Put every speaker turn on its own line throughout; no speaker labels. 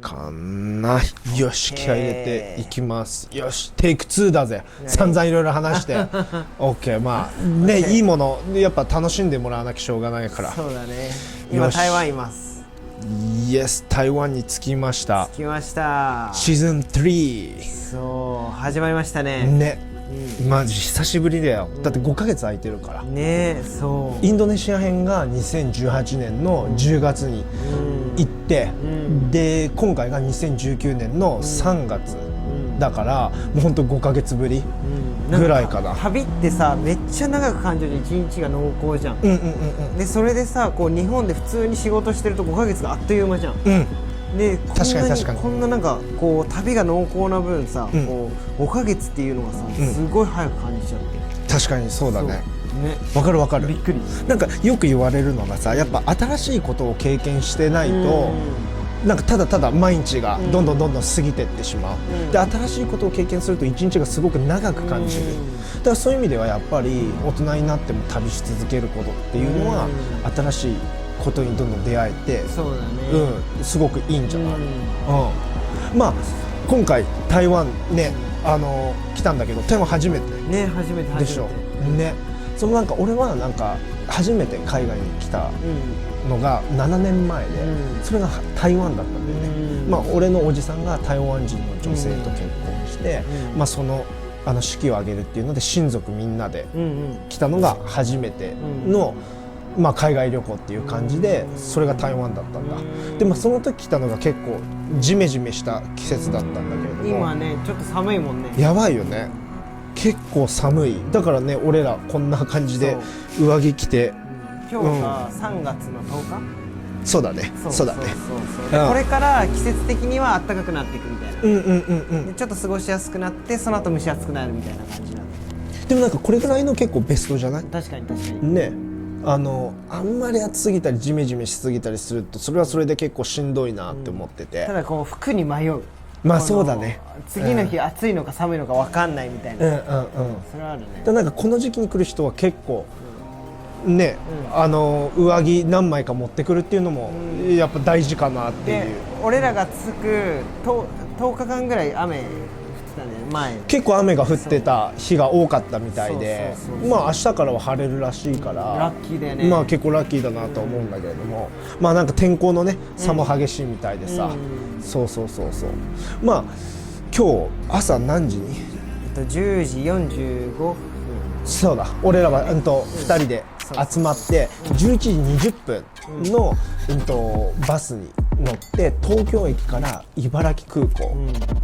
かな。よし、気合い入れていきます。よし、テイク2だぜ。散々いろいろ話してOK。 まあね、いいものやっぱ楽しんでもらわなきゃしょうがないから。
そうだね。今台湾います。
イエス、台湾に着きました。
着きました。
シーズン3。
そう始まりましたね。
ね、マジ久しぶりだよ。だって5ヶ月空いてるから
ね。そう
インドネシア編が2018年の10月に行って、で今回が2019年の3月だから、もうほんと5ヶ月ぶりぐらいかな。
旅ってさ、めっちゃ長く感じる。1日が濃厚じゃん。でそれでさ、こう日本で普通に仕事してると5ヶ月があっという間じゃん。で
確かに
こんななんかこう旅が濃厚な分さ、こう5ヶ月っていうのがさ、すごい早く感じちゃって。
確かにそうだね。
ね、
わかるわかる。
びっくり。
なんかよく言われるのがさ、やっぱ新しいことを経験してないと、なんかただただ毎日がどんどん過ぎていってしまう、で新しいことを経験すると一日がすごく長く感じる、だからそういう意味ではやっぱり大人になっても旅し続けることっていうのは、新しいことにどんどん出会えて、
そうだね、
すごくいいんじゃない。まあ今回台湾ね、来たんだけど、台湾初めて
ね、初めて
でしょね。そのなんか俺はなんか初めて海外に来たのが7年前で、それが台湾だったんだよね。まあ俺のおじさんが台湾人の女性と結婚して、まあその式を挙げるっていうので親族みんなで来たのが初めての、まあ海外旅行っていう感じで、それが台湾だったんだ。でもその時来たのが結構ジメジメした季節だったんだけれども、
今ねちょっと寒いもんね。
やばいよね。結構寒い。だからね、俺らこんな感じで上着着て、
今日が3月の10日。
そうだね、そうだね。
これから季節的には暖かくなっていくみたいな。でちょっと過ごしやすくなって、その後蒸し暑くなるみたいな感じなんで。
でもなんかこれぐらいの結構ベストじゃない？
確かに確かに
ね。あんまり暑すぎたりジメジメしすぎたりすると、それはそれで結構しんどいなって思ってて、
ただこう服に迷う。
まあそうだね。
次の日暑いのか寒いのか分かんないみたいな。それはあるね。
だなんかこの時期に来る人は結構ね、上着何枚か持ってくるっていうのもやっぱ大事かなっていう。
俺らが着く10日間ぐらい雨降ってたね、前。
結構雨が降ってた日が多かったみたいで、まあ明日からは晴れるらしいから、
ラッキーだよね。
まあ結構ラッキーだなと思うんだけれども、まあなんか天候のね差も激しいみたいでさ、そうまあ今日朝何時に
10時45分。
そうだ、俺らは2人で集まって11時20分のバスに乗って東京駅から茨城空港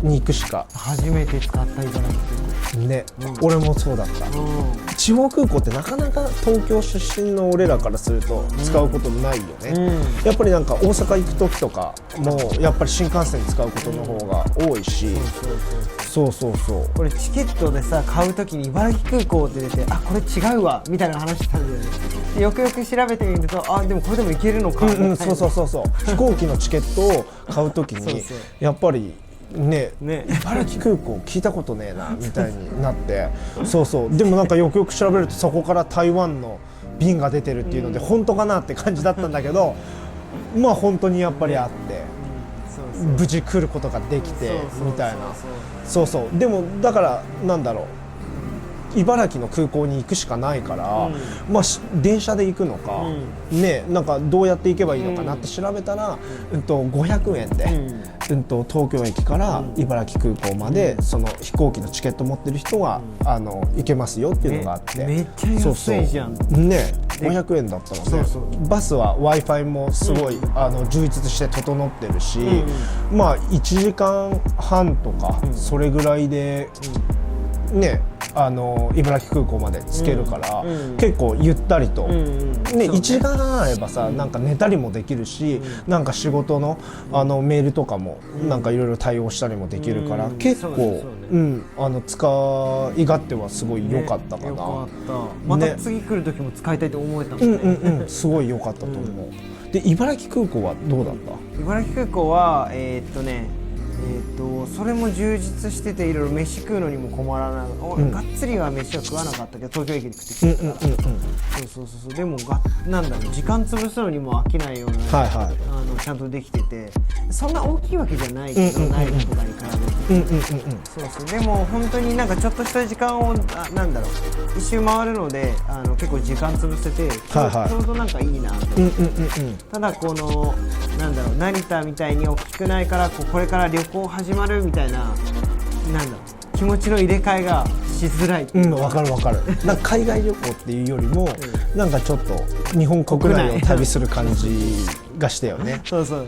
に行くしか。
初めて使った茨城空港
ね、俺もそうだった。地方空港ってなかなか東京出身の俺らからすると使うことないよね。やっぱりなんか大阪行く時とかもやっぱり新幹線使うことの方が多いし、そう
これチケットでさ買う時に茨城空港って出て、あ、これ違うわみたいな話したんだよね。でよくよく調べてみると、あ、でもこれでも行けるのか。
そう飛行機のチケットを買う時にやっぱりね、茨城空港聞いたことねえなみたいになって、でもなんかよくよく調べるとそこから台湾の便が出てるっていうので、本当かなって感じだったんだけど、まあ本当にやっぱりあって、無事来ることができてみたいな。でもだからなんだろう、茨城の空港に行くしかないから、まあ電車で行くのか、ね、なんかどうやって行けばいいのかなって調べたら、500円で、東京駅から茨城空港まで、その飛行機のチケット持ってる人が行けますよっていうのがあって、
めっちゃ安いじゃん。
ね、500円だったのね。バスは Wi-Fi もすごい充実して整ってるし、まあ1時間半とかそれぐらいでね、茨城空港まで着けるから、結構ゆったりと、1時間半あればさ、なんか寝たりもできるし、なんか仕事のメールとかもなんかいろいろ対応したりもできるから、結構使い勝手はすごい良かったかな。
よかった。また次来る時も使いたいと思えたもんね。
すごい良かったと思う。で茨城空港はどうだった？
茨城空港はそれも充実してて、いろいろ飯食うのにも困らない。がっつりは飯は食わなかったけど、東京駅に食ってきたから。でもなんだろう、時間潰すのにも飽きないようなちゃんとできてて、そんな大きいわけじゃないけど、ナイフとかに比べて、そうでも本当になんかちょっとした時間をなんだろう、一周回るので結構時間潰せて、ちょうどなんかいいなと。ただこのなんだろう、成田みたいに大きくないから、これから旅行始まるみたいな、なんだろう、気持ちの入れ替えがしづらい。
わかるわかる。なんか海外旅行っていうよりも、なんかちょっと日本国内を旅する感じがしたよね。
そうそう。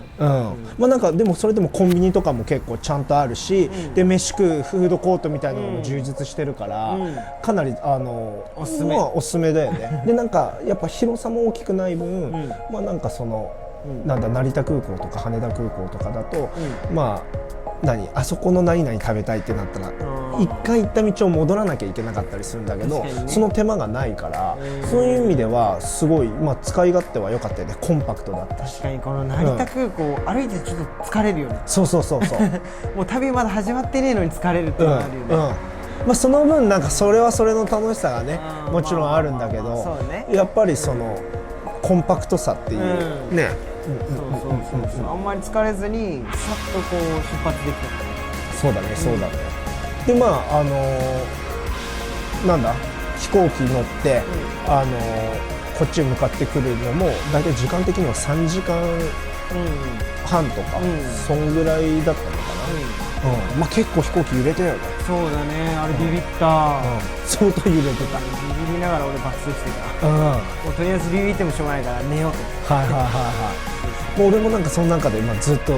まあなんかでもそれでもコンビニとかも結構ちゃんとあるし、で飯食うフードコートみたいなのも充実してるから、かなりおすすめ、おすすめだよね。でなんかやっぱ広さも大きくない分、まあなんかそのなんだ成田空港とか羽田空港とかだと、まああそこの何々食べたいってなったら一回行った道を戻らなきゃいけなかったりするんだけど、その手間がないから、そういう意味ではすごい、まあ、使い勝手は良かったよね。コンパクトだったし。
確かにこの成田空港、歩いてちょっと疲れるよね。
そうそうそうそう
もう旅まだ始まってねえのに疲れるっていうのがあるよね。
まあ、その分なんかそれはそれの楽しさがね、もちろんあるんだけど、やっぱりそのコンパクトさっていうね、
あんまり疲れずにさっとこう出発できた。
そうだね、そうだね。でまあなんだ、飛行機乗って、こっちに向かってくるのもだいたい時間的には3時間半とか、そんぐらいだったのかな。まあ結構飛行機揺れたよね。
そうだね、あれビビった。
相当揺れてた。
ビビりながら俺爆睡してた。もうとりあえずビビってもしょうがないから寝ようと。もう俺もなんかその中でずっと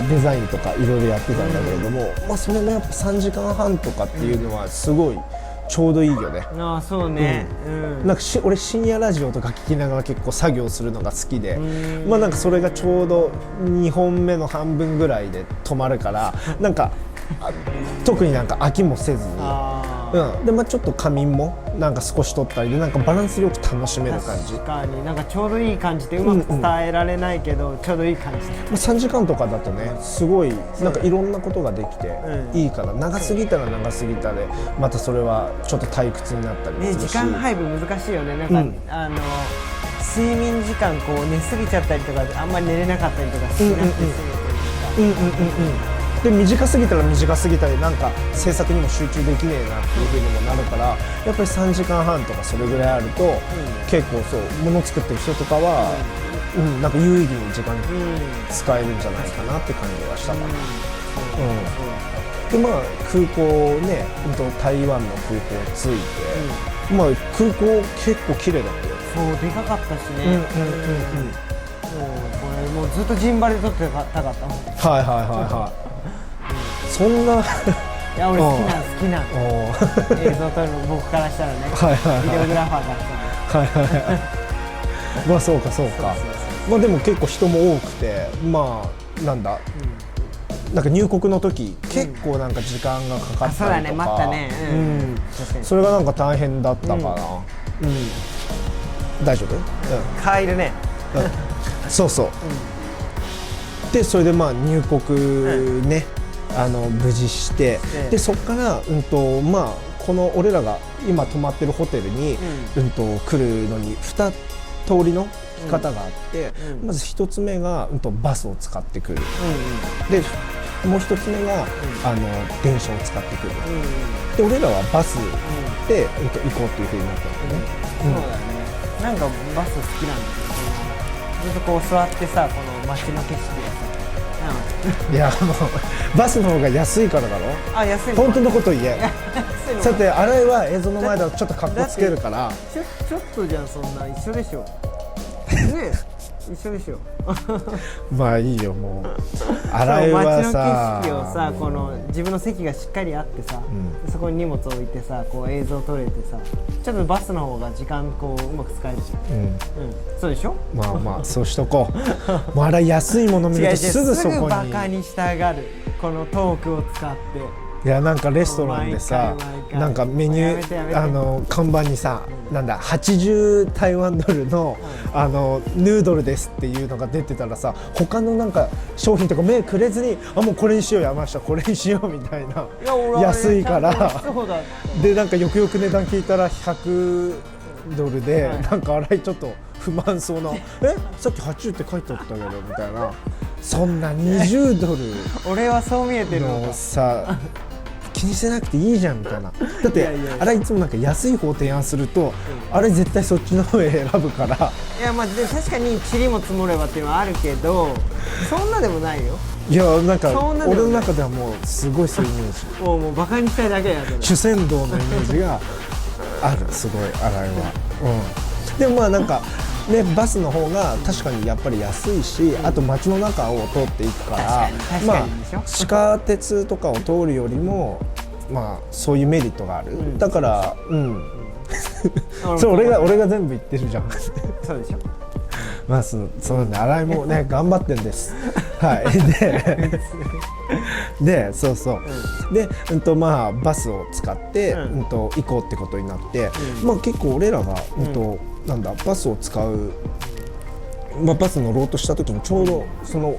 デザインとかいろいろやってたんだけれども、まあそれもやっぱ3時間半とかっていうのはすごいちょうどいいよね。そうね。
なんか俺深夜ラジオとか聞きながら結構作業するのが好きで、まあなんかそれがちょうど2本目の半分ぐらいで止まるからなんか特になんか飽きもせずに、でまあちょっと仮眠もなんか少し取ったりで、なんかバランスよく楽しめる感じ。
確かになんかちょうどいい感じでうまく伝えられないけど、ちょうどいい感じで、
3時間とかだとね、すごいなんかいろんなことができていいから、長すぎたら長すぎたでまたそれはちょっと退屈になったりするし、
時間配分難しいよね。なんか、睡眠時間こう寝すぎちゃったりとかであんまり寝れなかったりとかしなくて済むというか、
で短すぎたら短すぎたでなんか制作にも集中できねえなっていうふうにもなるから、やっぱり3時間半とかそれぐらいあると、結構そう物作ってる人とかは、なんか有意義に時間使えるんじゃないかなって感じはしたかな。でまあ空港ね、台湾の空港着いて、まあ空港結構綺麗だったよ。
そうでかかったしね。これもうずっとジンバルで撮ってたかったもん。そんな、いや俺好きな映像撮るの、僕からしたらね、ビデオグラファーからしたら、
まあそうかそうか。まあでも結構人も多くて、まあなんだ、なんか入国の時結構なんか時間がかかったりとか、
そうだね、待ったね。
それがなんか大変だったかな。大丈夫？
帰るね。
そうそう。でそれでまあ入国ね、無事して、でそこからまあこの俺らが今泊まってるホテルに来るのに2通りの来方があって、まず1つ目がバスを使ってくる。でもう1つ目が電車を使ってくる。で俺らはバスで行こうっていう風になったんだよね。
そうだね。なんかバス好きなんだけど、ずっとこう座ってさ、この街の景色
いやもうバスの方が安いからだろ。
安い。
本当のこと言え。さて新井は映像の前だとちょっと格好つけるから。
ちょっとじゃん、そんな一緒でしょ。ね一緒でしょ。
まあいいよもう。新井はさ、
街の景色をさ、この自分の席がしっかりあってさ、そこに荷物を置いてさ、こう映像撮れてさ、ちょっとバスの方が時間こううまく使えるじゃん。そうでしょ。
まあまあそうしとこう。もう新井安いもの見るとすぐそこに。
すぐバカにしたがるこのトークを使って。
いやなんかレストランでさ、なんかメニュー看板にさ、なんだ80台湾ドルのヌードルですっていうのが出てたらさ、他のなんか商品とか目くれずに、もうこれにしよう、山下これにしようみたいな、安いからでなんかよくよく値段聞いたら100ドルで、なんか新井ちょっと不満そうなさっき80って書いてあったけどみたいな、そんな20ドル
俺はそう見えてるの
の
か。
さ気にせなくていいじゃんみたいな。だってあれいつもなんか安い方提案すると、あれ絶対そっちの方へ選ぶから。
いやまあで確かに塵も積もればっていうのはあるけど、そんなでもないよ。
いやなんか
そんなでもない
俺の中ではもうすごいそういうイメージ
もうバカにしたいだけやそれ。
主戦道のイメージがある、すごい新井は。でもまあなんかね、バスの方が確かにやっぱり安いし、あと街の中を通っていくからまあ地下鉄とかを通るよりもまあそういうメリットがある、だからそう俺が全部言ってるじゃん
そうでしょ。
まあそうね、新井もね頑張ってんですはいでそうそう、でまあバスを使って行こうってことになって、まあ結構俺らがなんだバスを使う、まあ、バス乗ろうとした時にちょうどその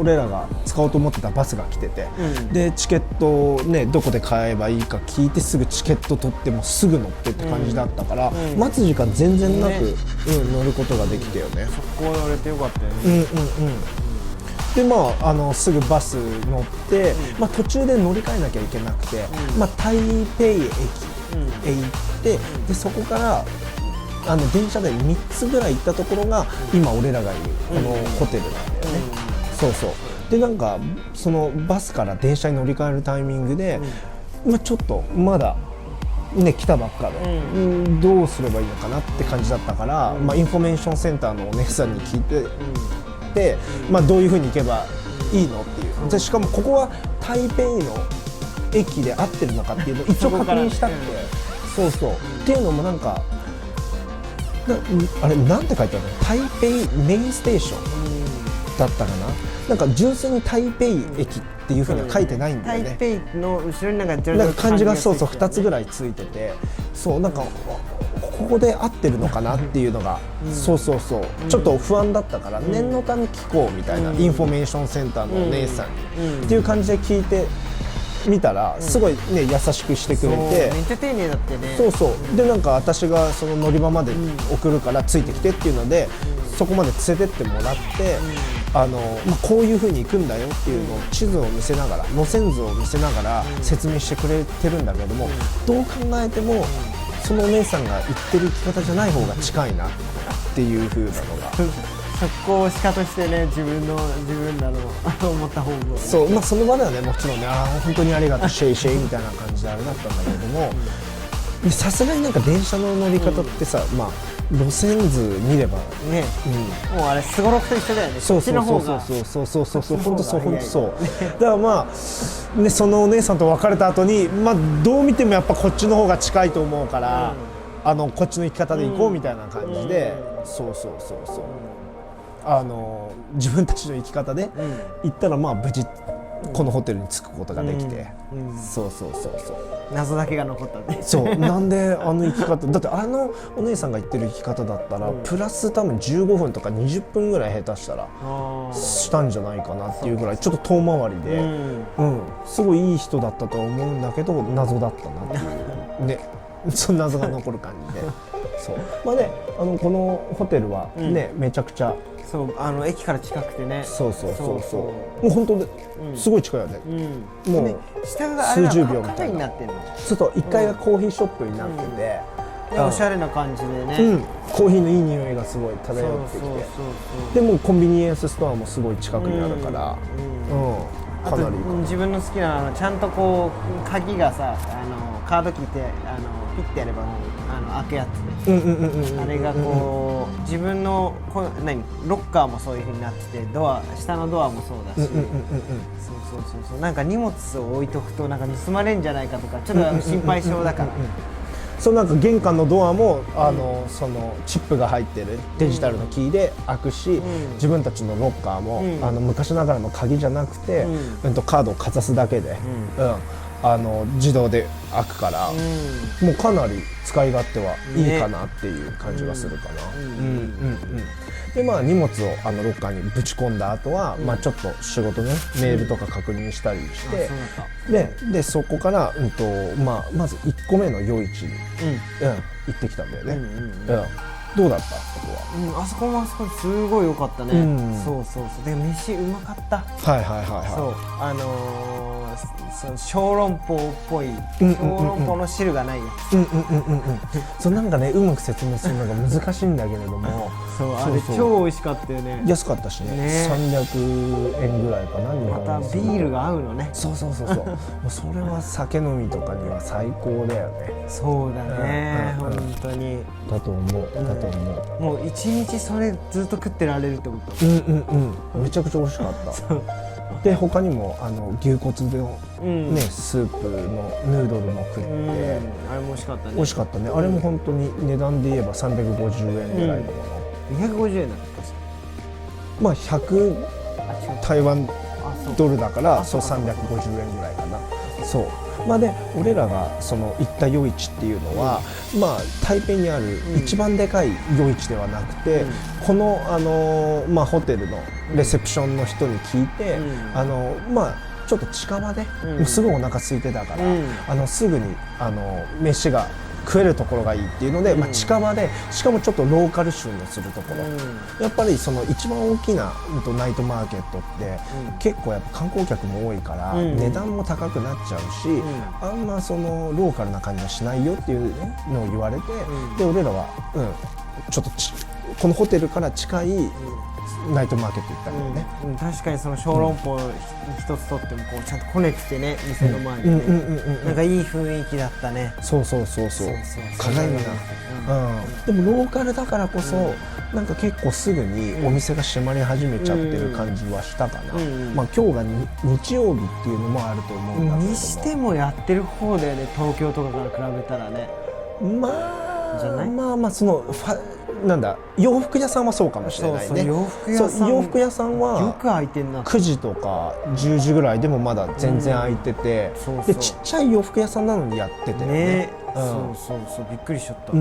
俺らが使おうと思ってたバスが来てて、でチケットをねどこで買えばいいか聞いてすぐチケット取ってもすぐ乗ってって感じだったから、待つ時間全然なく、乗ることができたよね。
そこ乗れてよかったよね。
でまあ、すぐバス乗って、まあ、途中で乗り換えなきゃいけなくて、まあ、台北駅へ行って、でそこから電車で3つぐらい行ったところが今俺らがいるこのホテルなんだよね。そうそう。でなんかそのバスから電車に乗り換えるタイミングで、まあ、ちょっとまだね来たばっかで、どうすればいいのかなって感じだったから、まあ、インフォメーションセンターのお姉さんに聞いて、まあ、どういう風に行けばいいのっていう。でしかもここは台北の駅で合ってるのかっていうのを一応確認したくて、そうそうっていうのもなんかあれなんて書いてあるの、台北メインステーションだったかな、なんか純粋に台北駅っていう風には書いてないんだよね。
台北の後ろになんか
漢字がそうそう2つぐらいついてて、そうなんかここで合ってるのかなっていうのが、そうそうそうちょっと不安だったから、念のため聞こうみたいな、インフォメーションセンターのお姉さんに、っていう感じで聞いて見たらすごいね優しくしてくれて、
めっちゃ丁寧だってね。
そうそうでなんか私がその乗り場まで送るからついてきてっていうので、そこまで連れてってもらって、まあ、こういう風に行くんだよっていうのを地図を見せながら路線図を見せながら説明してくれてるんだけども、どう考えてもそのお姉さんが言ってる生き方じゃない方が近いなっていう風なのが
速攻しかとしてね、自分らの思った方が、
そう、まあ、その場ではねもちろんね本当にありがとうシェイシェイみたいな感じであれだったんだけれども、さすがになんか電車の乗り方ってさ、まあ路線図見れば
ね、もうあれすごろくと一緒だよね。
そうそうそうそう本当そう本当そうだからまあね、そのお姉さんと別れた後に、まあどう見てもやっぱこっちの方が近いと思うから、こっちの生き方で行こうみたいな感じで、そう自分たちの生き方で行ったら、まあ無事このホテルに着くことができて、そう
謎だけが残ったんで、
そうなんで生き方だってお姉さんが言ってる生き方だったら、プラス多分15分とか20分ぐらい下手したらしたんじゃないかなっていうぐらいちょっと遠回りで、すごいいい人だったと思うんだけど謎だったなっていうねその謎が残る感じでそうまあねこのホテルはね、めちゃくちゃ
そう駅から近くてね、
そうもう本当ですごい近いよね、もう
下があれ
数十秒みたいな。
になってるの。
ちょっと1階がコーヒーショップになってて、
おしゃれな感じでね、
コーヒーのいい匂いがすごい漂ってきて、でもコンビニエンスストアもすごい近くにあるから、かなりいいかな。
自分の好きなちゃんとこう鍵がさカード切ってピッてやれば開くやつね、あれがこう自分のロッカーもそういう風になってて、下のドアもそうだし、そうなんか荷物を置いとくとなんか盗まれんじゃないかとかちょっと心配性だから、
そうなんか玄関のドアもそのチップが入ってるデジタルのキーで開くし、自分たちのロッカーも昔ながらの鍵じゃなくてカードをかざすだけで自動で開くから、もうかなり使い勝手はいいかなっていう感じがするかな。でまあ荷物をロッカーにぶち込んだ後は、まあちょっと仕事ねメールとか確認したりして、でそこからまず1個目の夜市に行ってきたんだよね。どうだったそこは？
あそこもあそこすごい良かったね、そうそうそう。で飯うまかった。
はいはいはいはい。
そう小籠包っぽい、小籠包の汁がないや
つ。そうなんかね、うまく説明するのが難しいんだけれども
そうあれ超美味しかったよね。
安かったしね、300円ぐらいかな。
またビールが合うのね。
そうもうそれは酒飲みとかには最高だよね。
そうだね、本当に
だと思う。
もう一日それずっと食ってられるってこと。
めちゃくちゃ美味しかったで他にも牛骨のね、スープのヌードルも食って、
あれも美味しかったね。
美味しかったね。あれも本当に値段で言えば350円ぐらいのもの、
250円だったっけ？
まあ100台湾ドルだからそう350円ぐらいかな。そうまあで俺らがその行った夜市っていうのは、まあ台北にある一番でかい夜市ではなくて、このまあホテルのレセプションの人に聞いて、まあちょっと近場で、もうすぐお腹空いてたから、すぐに飯が食えるところがいいっていうので、まあ、近場でしかもちょっとローカル臭のするところ、やっぱりその一番大きなナイトマーケットって、結構やっぱ観光客も多いから、値段も高くなっちゃうし、あんまそのローカルな感じはしないよっていうのを言われて、で俺らは、ちょっとこのホテルから近いナイトマーケット行ったんだよね。
確かにその小籠包一つとってもこうちゃんとこねてね、店の前にね、なんかいい雰囲気だったね。
そう鏡が、でもローカルだからこそ、なんか結構すぐにお店が閉まり始めちゃってる感じはしたかな。まあ今日が日曜日っていうのもあると思うんだけども、
にしてもやってる方だよね、東京とかから比べたらね。
まあそのなんだ洋服屋さんはそうかもしれないね。洋服屋さんは
よく開いてんな。
9時とか10時ぐらいでもまだ全然開いてて、でちっちゃい洋服屋さんなのにやっててね。
そうびっくりしちゃった。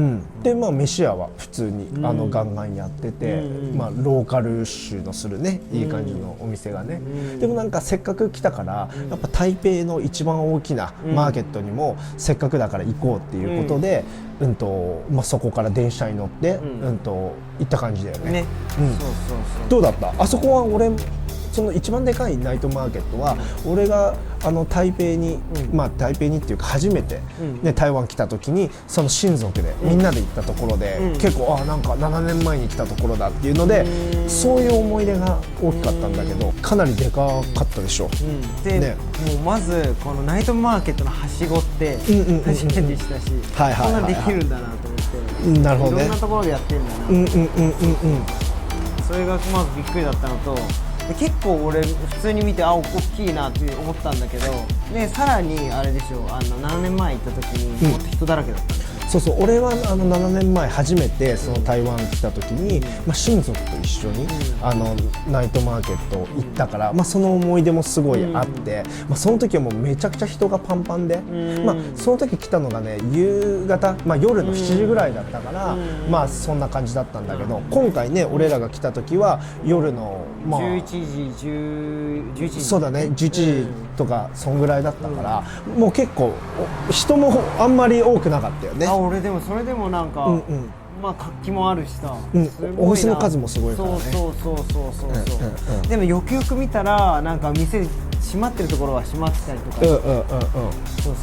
でまあ飯屋は普通にガンガンやってて、まあローカル臭のするねいい感じのお店がね。でもなんかせっかく来たからやっぱ台北の一番大きなマーケットにもせっかくだから行こうっていうことで、まあそこから電車に乗って行った感じだよね。どうだった？あそこは俺その一番でかいナイトマーケットは俺が台北に、まあ台北にっていうか初めて、台湾来た時にその親族でみんなで行ったところで、結構なんか7年前に来たところだっていうので、そういう思い出が大きかったんだけど、かなりでかかったでしょ。
でもうまずこのナイトマーケットのはしごって初めてでしたし、こんなできるんだなと思って、
なるほどね、
いろんなところでやってんだな、それがまずびっくりだったのと、結構俺普通に見て大きいなって思ったんだけど、でさらにあれでしょ、7年前行った時にもっと人だらけだったんですよ。俺は7年前初めてその台湾来た時に、親族と一緒にナイトマーケット行ったから、その思い出もすごいあって、その時はもうめちゃくちゃ人がパンパンで、その時来たのがね夕方、夜の7時ぐらいだったから、そんな感じだったんだけど、今回ね俺らが来た時は夜の11時
そうだね11時とかそんぐらいだったから、もう結構人もあんまり多くなかったよね。
俺でもそれでもなんか、活気もあるしさ、
お店の数もすごいからね。
でもよくよく見たらなんか店閉まってるところは閉まってたりとか、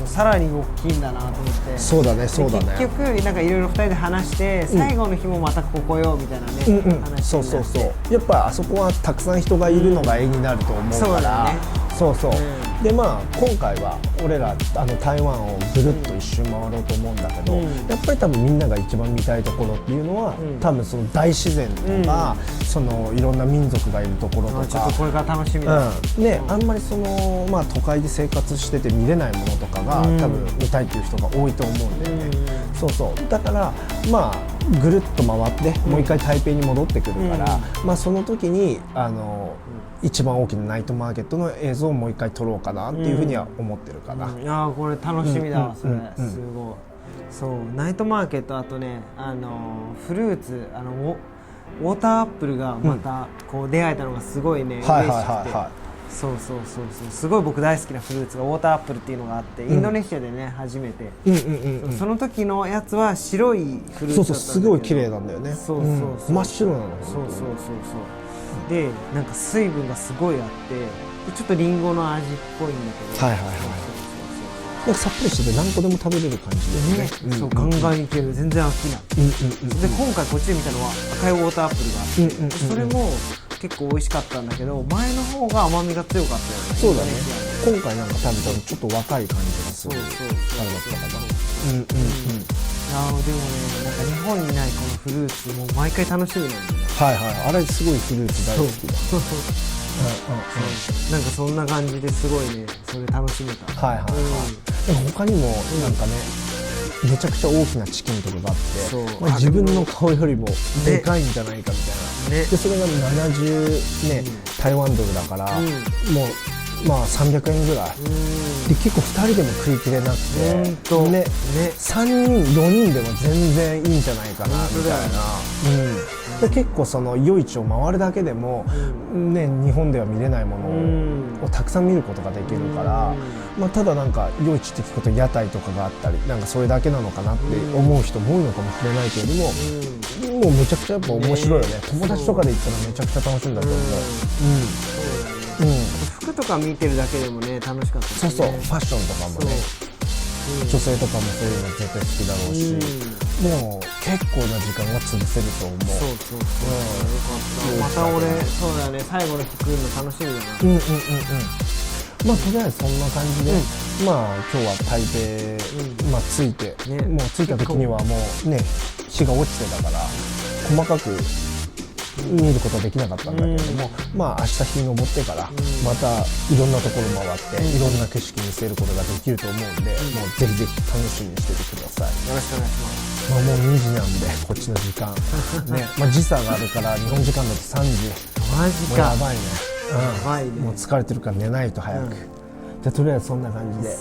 さらに大きいんだなと思って。
そうだね
結局なんかいろいろ2人で話して、最後の日もまたここよみたいなね、話になって。
やっぱあそこはたくさん人がいるのが絵になると思うから、で今回は俺ら台湾をぐるっと一周回ろうと思うんだけど、やっぱり多分みんなが一番見たいところっていうのは、多分その大自然とか、そのいろんな民族がいるところとか、
ちょっとこれから楽しみだ。
であんまりその都会で生活してて見れないものとかが、多分見たいっていう人が多いと思うんだよね。だからぐるっと回ってもう一回台北に戻ってくるから、その時に一番大きなナイトマーケットの映像をもう一回撮ろうかなっていうふうには思ってるかな。
いやこれ楽しみだわ、それすごい。そうナイトマーケット、あとねフルーツウォーターアップルがまたこう出会えたのがすごいね嬉しくて、そうすごい僕大好きなフルーツがウォーターアップルっていうのがあって、インドネシアでね初めて、その時のやつは白いフルーツだったんだけど、
すごい綺麗なんだよね。真っ白なの。
そうでなんか水分がすごいあって、でちょっとリンゴの味っぽいんだけど、
なんかさっぱりしてて何個でも食べれる感じですね。
そうガンガンいける、全然飽きない。で今回こっちで見たのは赤いウォーターアップルがあって、それも結構美味しかったんだけど、前の方が甘みが強かったよね。
そうだね。今回なんか食べたのちょっと若い感じがする。あれだったかな。でもね、
なんか日本にないこのフルーツもう毎回楽しみなんだよね。
あれすごいフルーツ大好きだ。
なんかそんな感じですごいね、それ楽しめた。
でも他にもなんかね、めちゃくちゃ大きなチキンとかがあって、自分の顔よりもでかいんじゃないかみたいな。でそれが70ね、台湾ドルだからもうまあ300円ぐらいで、結構2人でも食いきれなくてね、3人4人でも全然いいんじゃないかなみたいな。で結構その夜市を回るだけでもね、日本では見れないものをたくさん見ることができるから、まあただなんか夜市って聞くと屋台とかがあったり、なんかそれだけなのかなって思う人も多いのかもしれないけれども、もうめちゃくちゃやっぱ面白いよね。友達とかで行ったらめちゃくちゃ楽しいんだと思う。
服とか見てるだけでもね楽しかったですね。
ファッションとかもね、女性とかもそういうの絶対好きだろうし、もう結構な時間が潰せると思う。よかった。また俺
そうだね、最後の日来るの楽しみだな。
まあとりあえずそんな感じで、まあ今日は台北着いて、もう着いた時にはもうね日が落ちてたから細かく見ることはできなかったんだけれども、まあ明日日昇ってからまたいろんなところ回っていろんな景色見せることができると思うんで、もうぜひぜひ楽しみにしててください。
よろしくお願いします。
まあもう2時なんでこっちの時間ね、まあ時差があるから日本時間だと3時。
マジか。
やばいね。もう疲れてるから寝ないと早く。じゃあとりあえずそんな感じで。